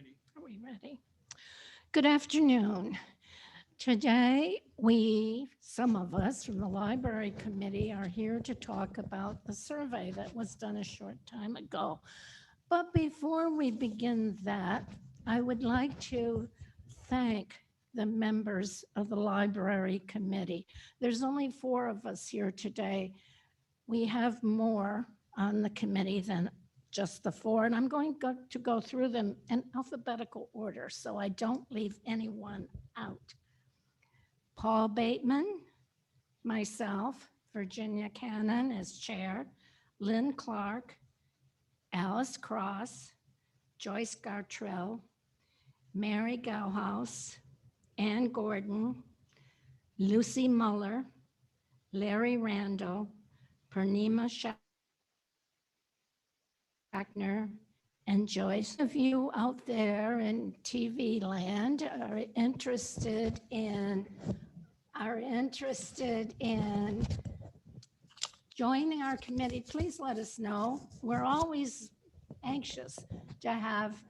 ready. Are we ready? Good afternoon. Today, some of us from the library committee are here to talk about the survey that was done a short time ago. But before we begin that, I would like to thank the members of the library committee. There's only 4 of us here today. We have more on the committee than just the 4, and I'm going to go through them in alphabetical order so I don't leave anyone out. Paul Bateman, myself, Virginia Cannon as chair, Lynn Clark, Alice Cross, Joyce Gartrell, Mary Gauhaus, Ann Gordon, Lucy Muller, Larry Randall, Purnima Schachner, and Joyce. Of you out there in TV land are interested in joining our committee, please let us know. We're always anxious to have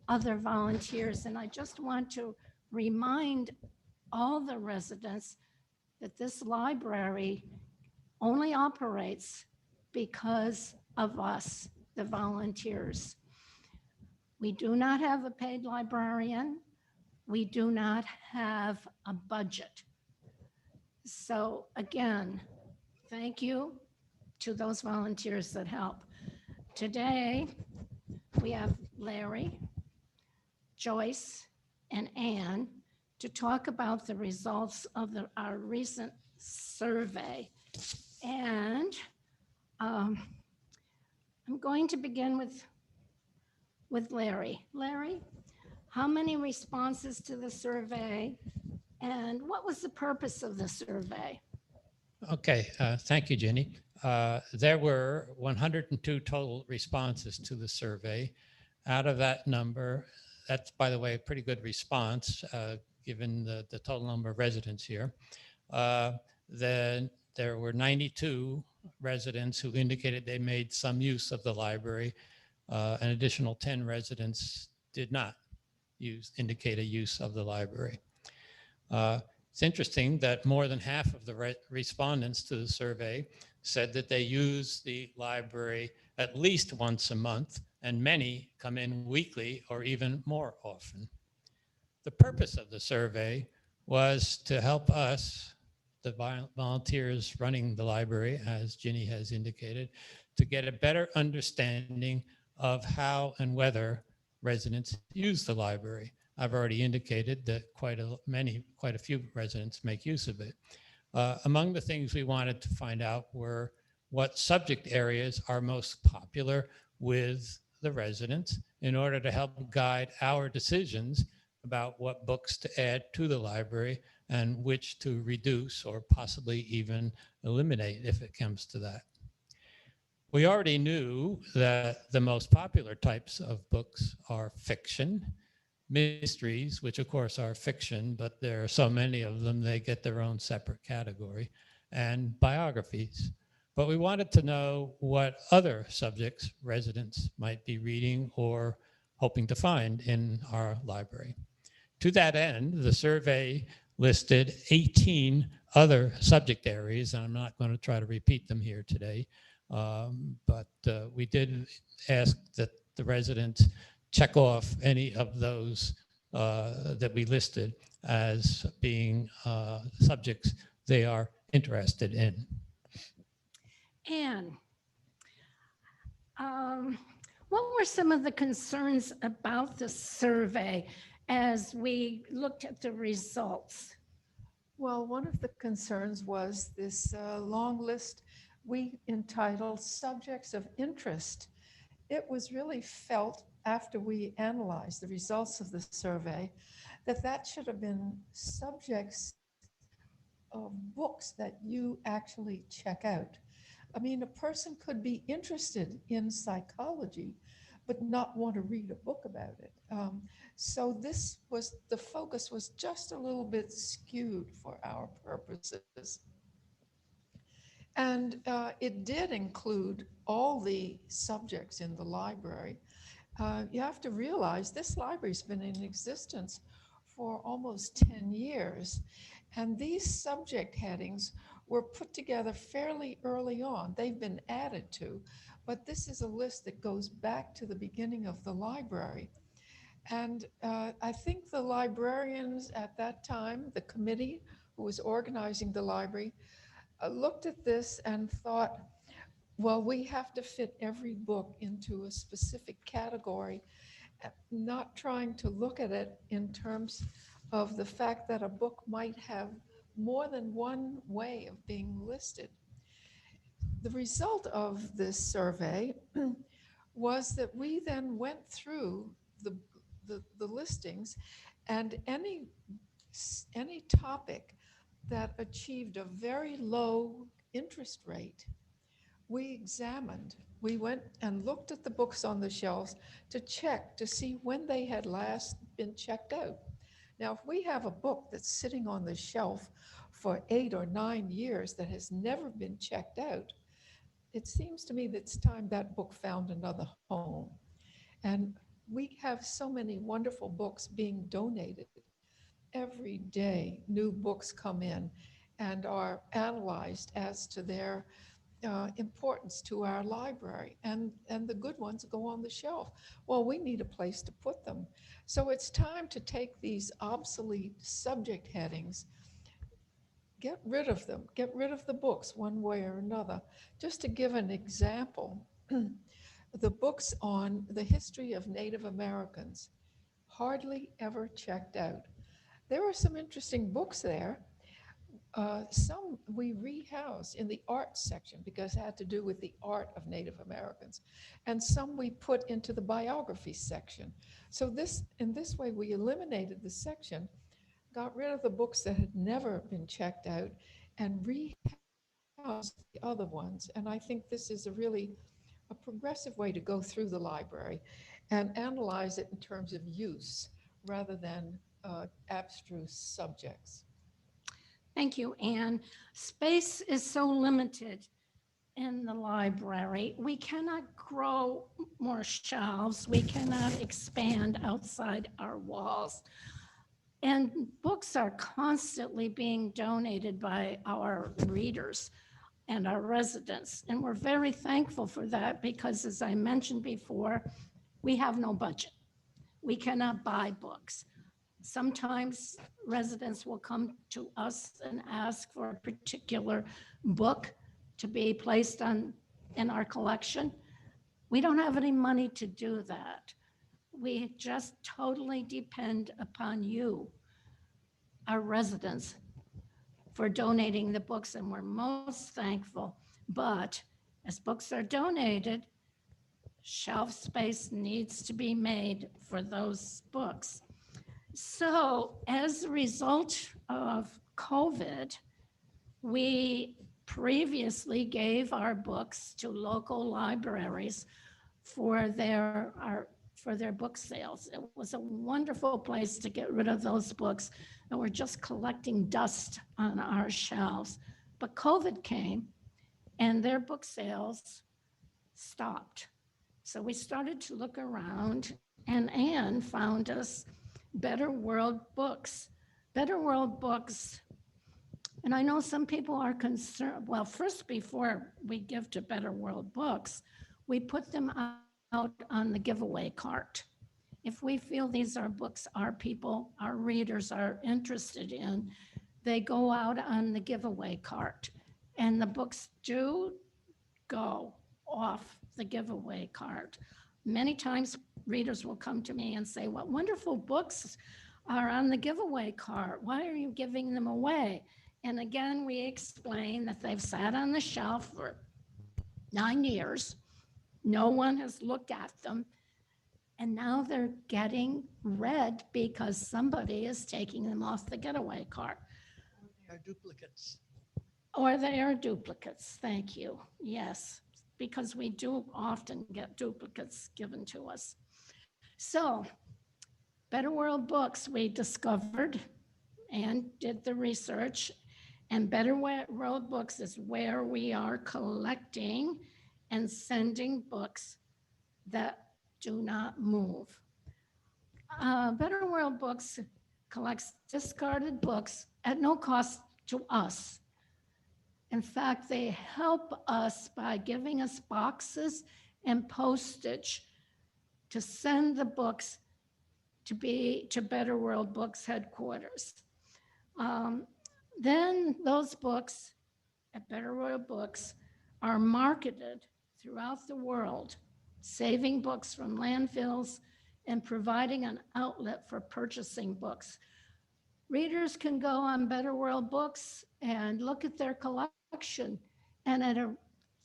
other volunteers, and I just want to remind all the residents that this library only operates because of us, the volunteers. We do not have a paid librarian. We do not have a budget. So again, thank you to those volunteers that help. Today, we have Larry, Joyce, and Ann to talk about the results of our recent survey. And I'm going to begin with Larry. Larry, how many responses to the survey, and what was the purpose of the survey? Okay, thank you, Jenny. There were 102 total responses to the survey. Out of that number, that's, by the way, a pretty good response, given the total number of residents here. Then there were 92 residents who indicated they made some use of the library. An additional 10 residents did not indicate a use of the library. It's interesting that more than half of the respondents to the survey said that they use the library at least once a month, and many come in weekly or even more often. The purpose of the survey was to help us, the volunteers running the library, as Ginny has indicated, to get a better understanding of how and whether residents use the library. I've already indicated that quite a few residents make use of it. Among the things we wanted to find out were what subject areas are most popular with the residents in order to help guide our decisions about what books to add to the library and which to reduce or possibly even eliminate if it comes to that. We already knew that the most popular types of books are fiction, mysteries, which of course are fiction, but there are so many of them, they get their own separate category, and biographies. But we wanted to know what other subjects residents might be reading or hoping to find in our library. To that end, the survey listed 18 other subject areas, and I'm not going to try to repeat them here today, but we did ask that the residents check off any of those that we listed as being subjects they are interested in. Ann, what were some of the concerns about the survey as we looked at the results? Well, one of the concerns was this long list we entitled Subjects of Interest. It was really felt after we analyzed the results of the survey that should have been subjects of books that you actually check out. I mean, a person could be interested in psychology, but not want to read a book about it. So the focus was just a little bit skewed for our purposes. And it did include all the subjects in the library. you have to realize this library's been in existence for almost 10 years. And these subject headings were put together fairly early on. They've been added to, but this is a list that goes back to the beginning of the library. And I think the librarians at that time, the committee who was organizing the library, looked at this and thought, well, we have to fit every book into a specific category, not trying to look at it in terms of the fact that a book might have more than one way of being listed. The result of this survey was that we then went through the listings, and any topic that achieved a very low interest rate, we examined. We went and looked at the books on the shelves to check to see when they had last been checked out. Now, if we have a book that's sitting on the shelf for 8 or 9 years that has never been checked out, it seems to me that it's time that book found another home. And we have so many wonderful books being donated. Every day, new books come in and are analyzed as to their importance to our library, and the good ones go on the shelf. Well, we need a place to put them. So it's time to take these obsolete subject headings, get rid of them, get rid of the books one way or another. Just to give an example, the books on the history of Native Americans, hardly ever checked out. There were some interesting books there. Some we rehoused in the art section because it had to do with the art of Native Americans, and some we put into the biography section. So in this way, we eliminated the section, got rid of the books that had never been checked out, and rehoused the other ones. And I think this is a progressive way to go through the library and analyze it in terms of use rather than abstruse subjects. Thank you, Anne. Space is so limited in the library. We cannot grow more shelves. We cannot expand outside our walls. And books are constantly being donated by our readers and our residents. And we're very thankful for that because, as I mentioned before, we have no budget. We cannot buy books. Sometimes residents will come to us and ask for a particular book to be placed in our collection. We don't have any money to do that. We just totally depend upon you, our residents, for donating the books, and we're most thankful. But as books are donated, shelf space needs to be made for those books. So as a result of COVID, we previously gave our books to local libraries for their book sales. It was a wonderful place to get rid of those books that were just collecting dust on our shelves. But COVID came and their book sales stopped. So we started to look around, and Anne found us Better World Books. Better World Books, and I know some people are concerned. Well, first, before we give to Better World Books, we put them out on the giveaway cart. If we feel these are books our people, our readers are interested in, they go out on the giveaway cart. And the books do go off the giveaway cart. Many times readers will come to me and say, what wonderful books are on the giveaway cart. Why are you giving them away? And again, we explain that they've sat on the shelf for 9 years. No one has looked at them. And now they're getting read because somebody is taking them off the getaway cart. They are duplicates. Or they are duplicates, thank you. Yes, because we do often get duplicates given to us. So, Better World Books, we discovered and did the research, and Better World Books is where we are collecting and sending books that do not move. Better World Books collects discarded books at no cost to us. In fact, they help us by giving us boxes and postage to send the books to Better World Books headquarters. Then those books at Better World Books are marketed throughout the world, saving books from landfills and providing an outlet for purchasing books. Readers can go on Better World Books and look at their collection and at a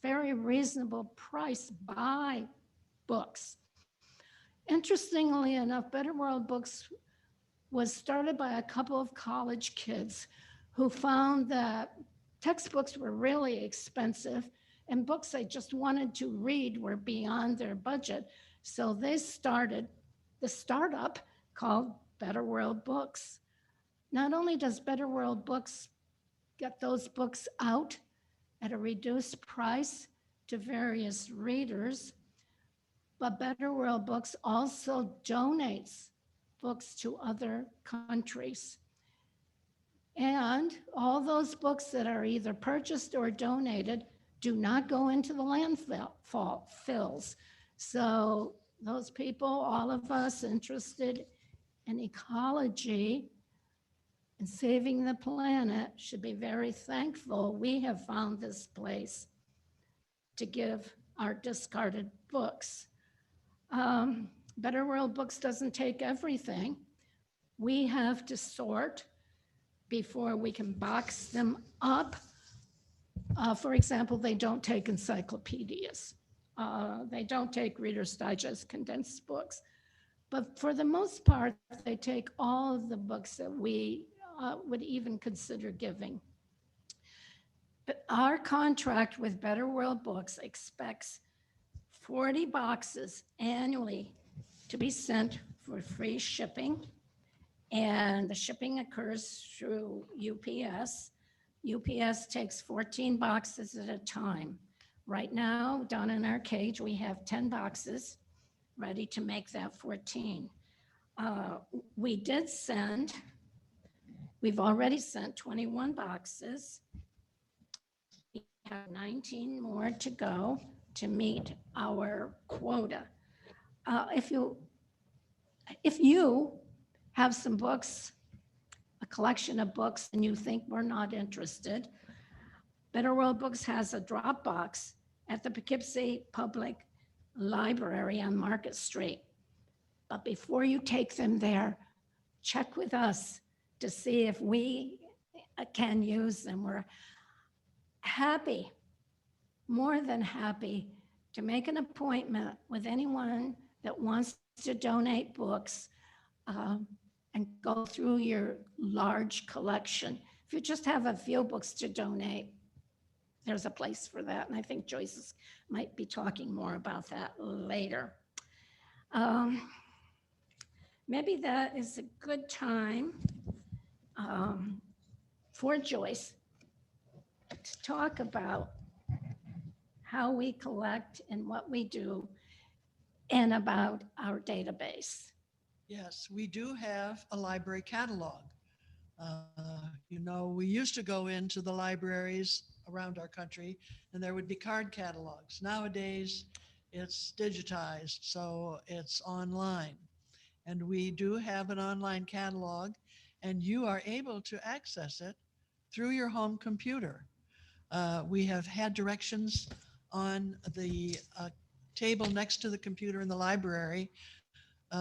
very reasonable price buy books. Interestingly enough, Better World Books was started by a couple of college kids who found that textbooks were really expensive and books they just wanted to read were beyond their budget. So they started the startup called Better World Books. Not only does Better World Books get those books out at a reduced price to various readers, but Better World Books also donates books to other countries. And all those books that are either purchased or donated do not go into the landfills. So those people, all of us interested in ecology and saving the planet should be very thankful we have found this place to give our discarded books. Better World Books doesn't take everything. We have to sort before we can box them up. For example, they don't take encyclopedias. They don't take Reader's Digest condensed books. But for the most part, they take all of the books that we would even consider giving. But our contract with Better World Books expects 40 boxes annually to be sent for free shipping. And the shipping occurs through UPS. UPS takes 14 boxes at a time. Right now, down in our cage, we have 10 boxes ready to make that 14. We've already sent 21 boxes. We have 19 more to go to meet our quota. If you have some books, a collection of books, and you think we're not interested, Better World Books has a drop box at the Poughkeepsie Public Library on Market Street. But before you take them there, check with us to see if we can use them. We're happy, more than happy, to make an appointment with anyone that wants to donate books and go through your large collection. If you just have a few books to donate, there's a place for that. And I think Joyce might be talking more about that later. Maybe that is a good time for Joyce to talk about how we collect and what we do and about our database. Yes, we do have a library catalog. We used to go into the libraries around our country and there would be card catalogs. Nowadays, it's digitized, so it's online. And we do have an online catalog, and you are able to access it through your home computer. We have had directions on the table next to the computer in the library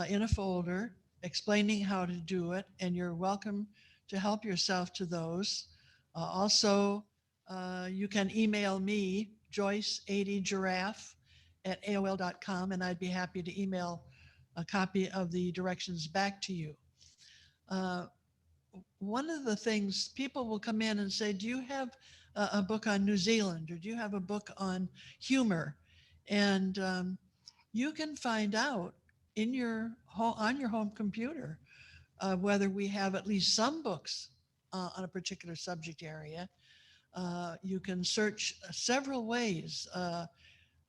in a folder explaining how to do it, and you're welcome to help yourself to those. Also, you can email me, Joyce80giraffe@AOL.com, and I'd be happy to email a copy of the directions back to you. One of the things, people will come in and say, do you have a book on New Zealand, or do you have a book on humor? And you can find out on your home computer whether we have at least some books on a particular subject area. You can search several ways.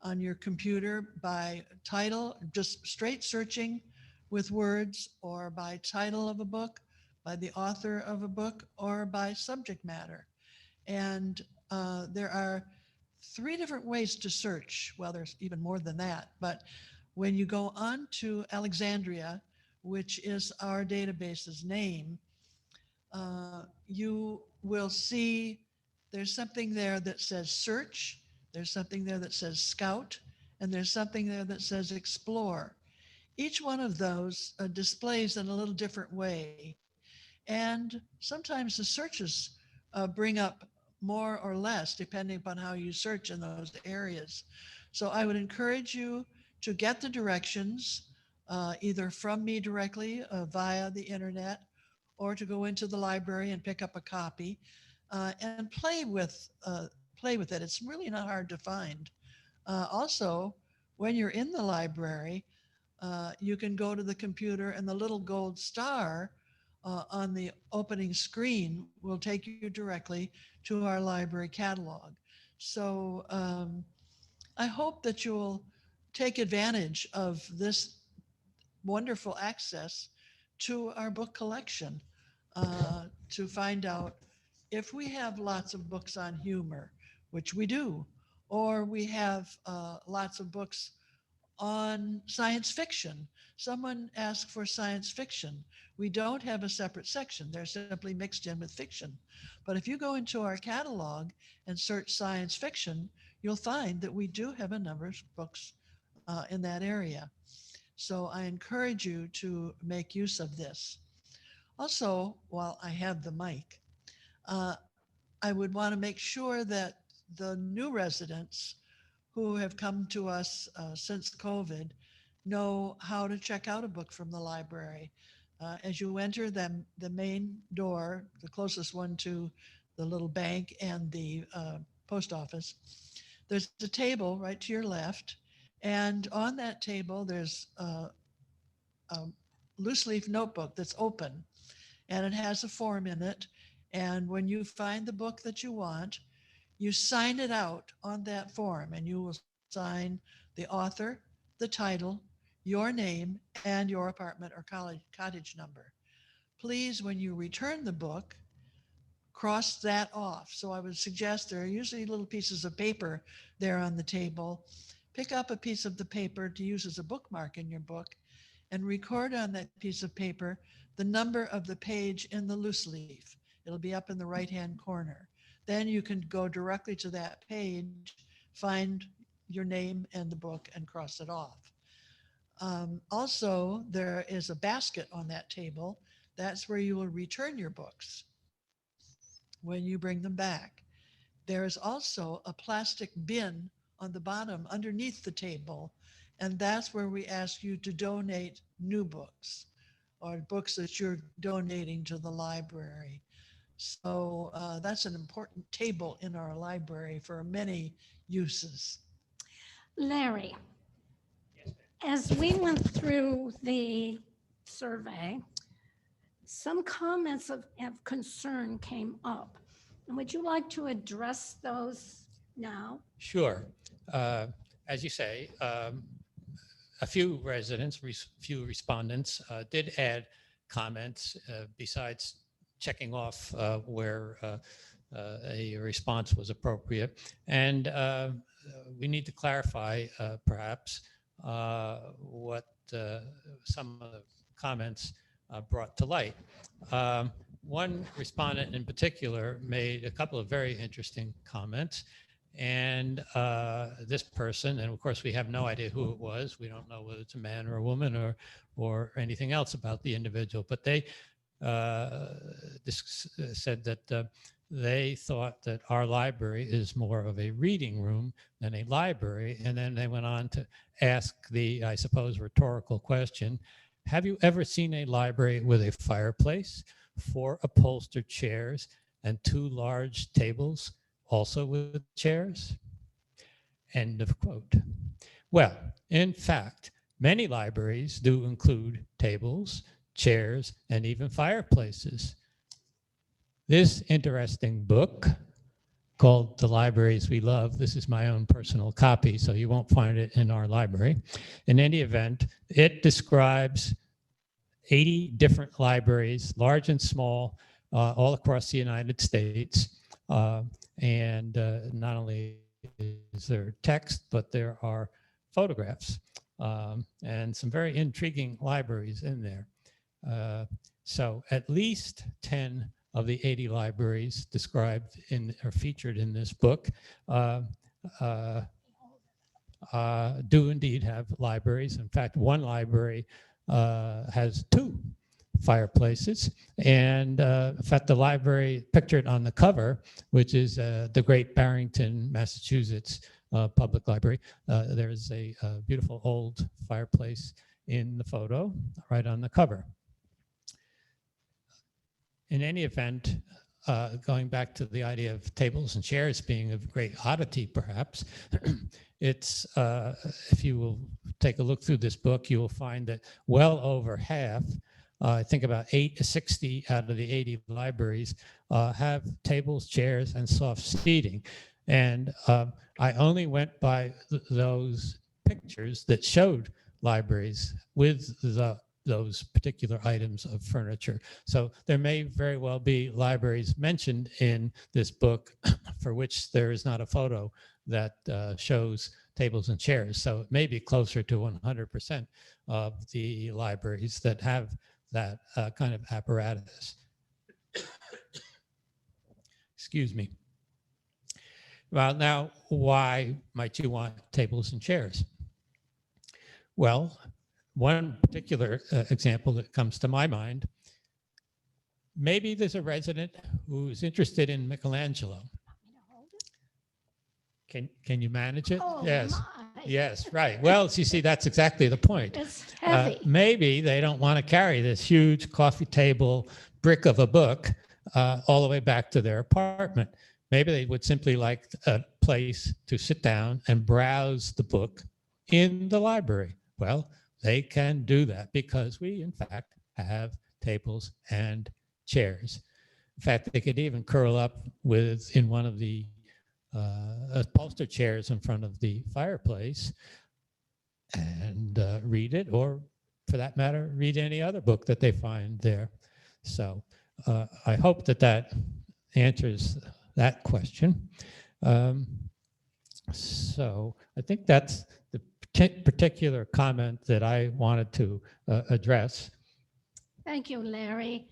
on your computer by title, just straight searching with words, or by title of a book, by the author of a book, or by subject matter. And there are 3 different ways to search. Well, there's even more than that. But when you go on to Alexandria, which is our database's name, you will see there's something there that says search, there's something there that says scout, and there's something there that says explore. Each one of those displays in a little different way. And sometimes the searches bring up more or less depending upon how you search in those areas. So I would encourage you to get the directions either from me directly via the internet, or to go into the library and pick up a copy and play with it. It's really not hard to find. Also, when you're in the library, you can go to the computer, and the little gold star on the opening screen will take you directly to our library catalog. So I hope that you'll take advantage of this wonderful access to our book collection to find out if we have lots of books on humor, which we do, or we have lots of books on science fiction. Someone asked for science fiction. We don't have a separate section. They're simply mixed in with fiction. But if you go into our catalog and search science fiction, you'll find that we do have a number of books in that area. So I encourage you to make use of this. Also, while I have the mic, I would want to make sure that the new residents who have come to us since COVID know how to check out a book from the library. As you enter the main door, the closest one to the little bank and the post office, there's a table right to your left. And on that table, there's a loose leaf notebook that's open, and it has a form in it. And when you find the book that you want, you sign it out on that form, and you will sign the author, the title, your name, and your apartment or cottage number. Please, when you return the book, cross that off. So I would suggest there are usually little pieces of paper there on the table. Pick up a piece of the paper to use as a bookmark in your book, and record on that piece of paper the number of the page in the loose leaf. It'll be up in the right-hand corner. Then you can go directly to that page, find your name and the book, and cross it off. Also, there is a basket on that table. That's where you will return your books when you bring them back. There is also a plastic bin on the bottom underneath the table, and that's where we ask you to donate new books or books that you're donating to the library. So that's an important table in our library for many uses. Larry, as we went through the survey, some comments of concern came up. And would you like to address those now? Sure. As you say, a few residents, few respondents did add comments besides checking off where a response was appropriate. And we need to clarify perhaps what some of the comments brought to light. One respondent in particular made a couple of very interesting comments. And this person, and of course we have no idea who it was. We don't know whether it's a man or a woman or anything else about the individual, but they said that they thought that our library is more of a reading room than a library. And then they went on to ask the, I suppose, rhetorical question, have you ever seen a library with a fireplace, 4 upholstered chairs, and 2 large tables, also with chairs? End of quote. Well, in fact, many libraries do include tables, chairs, and even fireplaces. This interesting book called The Libraries We Love. This is my own personal copy, so you won't find it in our library. In any event, it describes 80 different libraries, large and small, all across the United States. Not only is there text, but there are photographs and some very intriguing libraries in there. So at least 10 of the 80 libraries described in or featured in this book do indeed have libraries. In fact, one library has 2 fireplaces. And in fact, the library pictured on the cover, which is the Great Barrington, Massachusetts Public Library, there's a beautiful old fireplace in the photo right on the cover. In any event, going back to the idea of tables and chairs being a great oddity, perhaps, it's, if you will take a look through this book, you will find that well over half, I think about 60 out of the 80 libraries have tables, chairs, and soft seating. And I only went by those pictures that showed libraries with those particular items of furniture. So there may very well be libraries mentioned in this book for which there is not a photo that shows tables and chairs. So it may be closer to 100% of the libraries that have that kind of apparatus. Excuse me. Well, now, why might you want tables and chairs? Well, one particular example that comes to my mind, maybe there's a resident who's interested in Michelangelo. Can you manage it? Oh, Yes. my. Yes, right. Well, you see, that's exactly the point. It's heavy. Maybe they don't want to carry this huge coffee table brick of a book all the way back to their apartment. Maybe they would simply like a place to sit down and browse the book in the library. Well, they can do that because we, in fact, have tables and chairs. In fact, they could even curl up in one of the upholstered chairs in front of the fireplace and read it, or for that matter, read any other book that they find there. So I hope that answers that question. So I think that's the particular comment that I wanted to address. Thank you, Larry.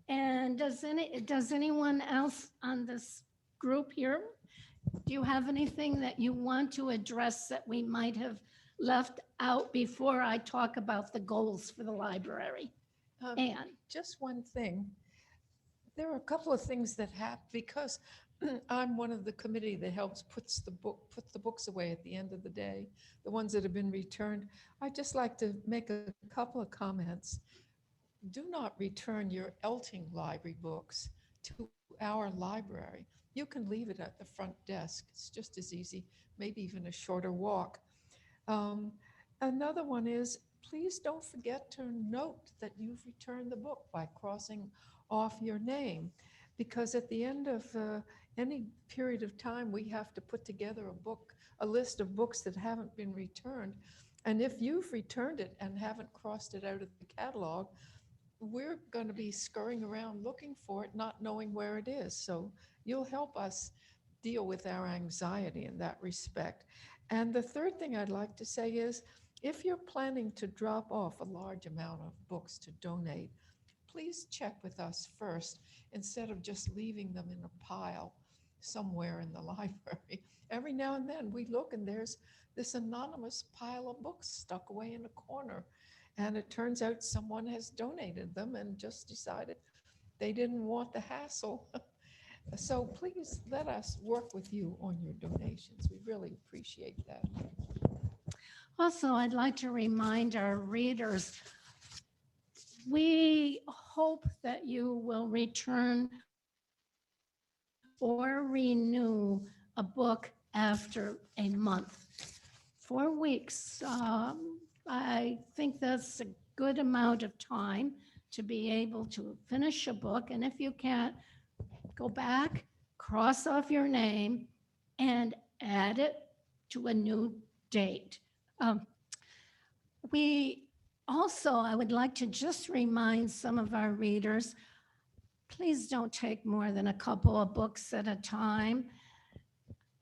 And does anyone else on this group here, do you have anything that you want to address that we might have left out before I talk about the goals for the library? Anne? Just one thing. There are a couple of things that happen because I'm one of the committee that helps put the books away at the end of the day, the ones that have been returned. I'd just like to make a couple of comments. Do not return your Elting library books to our library. You can leave it at the front desk. It's just as easy, maybe even a shorter walk. Another one is, please don't forget to note that you've returned the book by crossing off your name, because at the end of any period of time, we have to put together a list of books that haven't been returned. And if you've returned it and haven't crossed it out of the catalog, we're going to be scurrying around looking for it, not knowing where it is. So you'll help us deal with our anxiety in that respect. And the third thing I'd like to say is, if you're planning to drop off a large amount of books to donate, please check with us first instead of just leaving them in a pile somewhere in the library. Every now and then we look and there's this anonymous pile of books stuck away in a corner. And it turns out someone has donated them and just decided they didn't want the hassle. So please let us work with you on your donations. We really appreciate that. Also, I'd like to remind our readers, we hope that you will return or renew a book after a month. 4 weeks, I think that's a good amount of time to be able to finish a book. And if you can't, go back, cross off your name, and add it to a new date. Um, We also, I would like to just remind some of our readers, please don't take more than a couple of books at a time.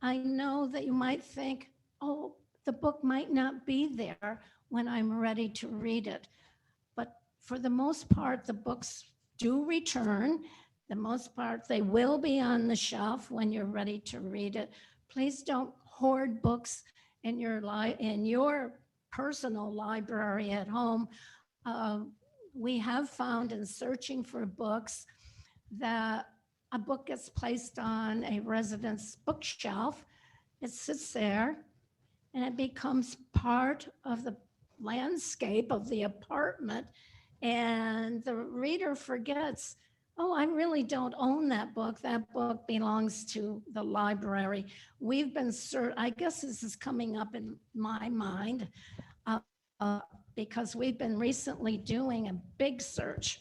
I know that you might think, oh, the book might not be there when I'm ready to read it. But for the most part, the books do return. The most part, they will be on the shelf when you're ready to read it. Please don't hoard books in your personal library at home. Uh, we have found in searching for books that a book gets placed on a resident's bookshelf. It sits there and it becomes part of the landscape of the apartment. And the reader forgets, oh, I really don't own that book. That book belongs to the library. We've been, I guess this is coming up in my mind because we've been recently doing a big search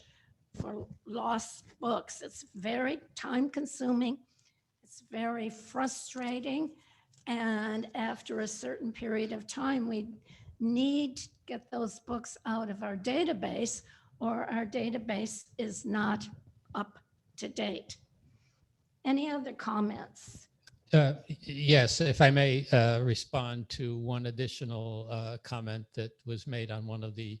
for lost books. It's very time consuming. It's very frustrating. And after a certain period of time, we need to get those books out of our database, or our database is not up to date. Any other comments? Yes, if I may respond to one additional comment that was made on one of the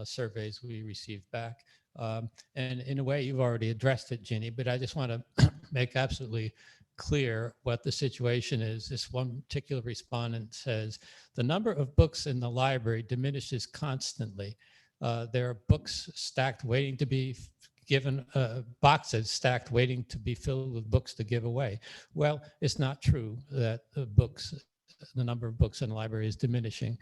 surveys we received back. And in a way, you've already addressed it, Ginny, but I just want to make absolutely clear what the situation is. This one particular respondent says, the number of books in the library diminishes constantly. There are books stacked waiting to be given, boxes stacked waiting to be filled with books to give away. Well, it's not true that the number of books in the library is diminishing.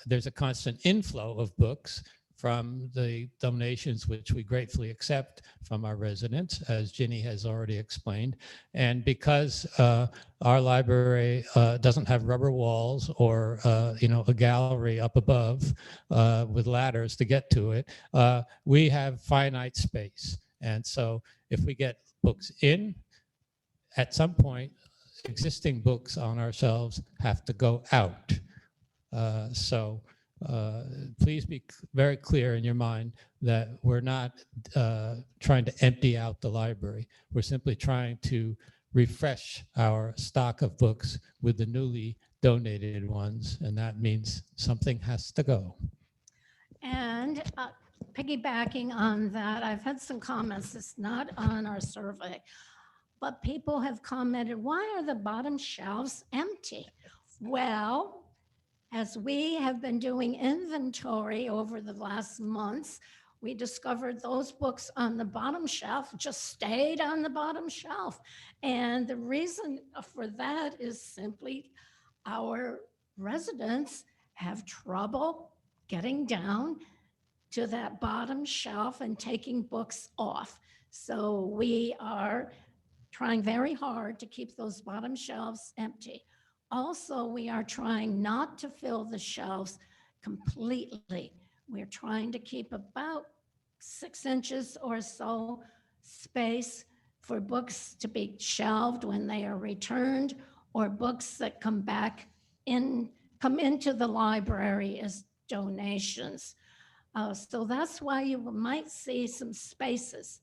There's a constant inflow of books from the donations, which we gratefully accept from our residents, as Ginny has already explained. And because our library doesn't have rubber walls or a gallery up above with ladders to get to it, we have finite space. And so if we get books in, at some point, existing books on our shelves have to go out. So please be very clear in your mind that we're not trying to empty out the library. We're simply trying to refresh our stock of books with the newly donated ones, and that means something has to go. And piggybacking on that, I've had some comments, it's not on our survey, but people have commented, why are the bottom shelves empty? Well, as we have been doing inventory over the last months, we discovered those books on the bottom shelf just stayed on the bottom shelf. And the reason for that is simply our residents have trouble getting down to that bottom shelf and taking books off. So we are trying very hard to keep those bottom shelves empty. Also, we are trying not to fill the shelves completely. We're trying to keep about 6 inches or so space for books to be shelved when they are returned, or books that come into the library as donations. So that's why you might see some spaces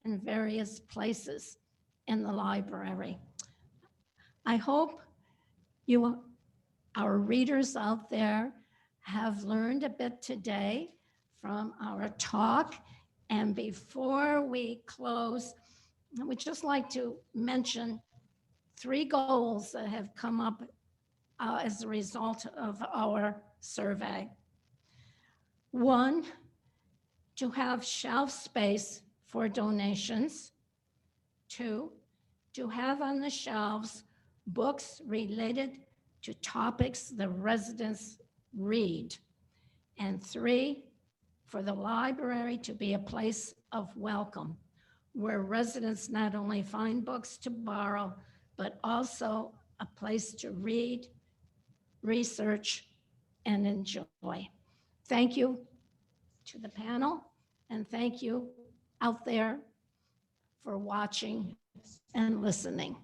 in various places in the library. I hope our readers out there have learned a bit today from our talk. And before we close, I would just like to mention 3 goals that have come up as a result of our survey. 1, to have shelf space for donations. 2, to have on the shelves books related to topics the residents read. And 3, for the library to be a place of welcome, where residents not only find books to borrow, but also a place to read, research, and enjoy. Thank you to the panel, and thank you out there for watching and listening.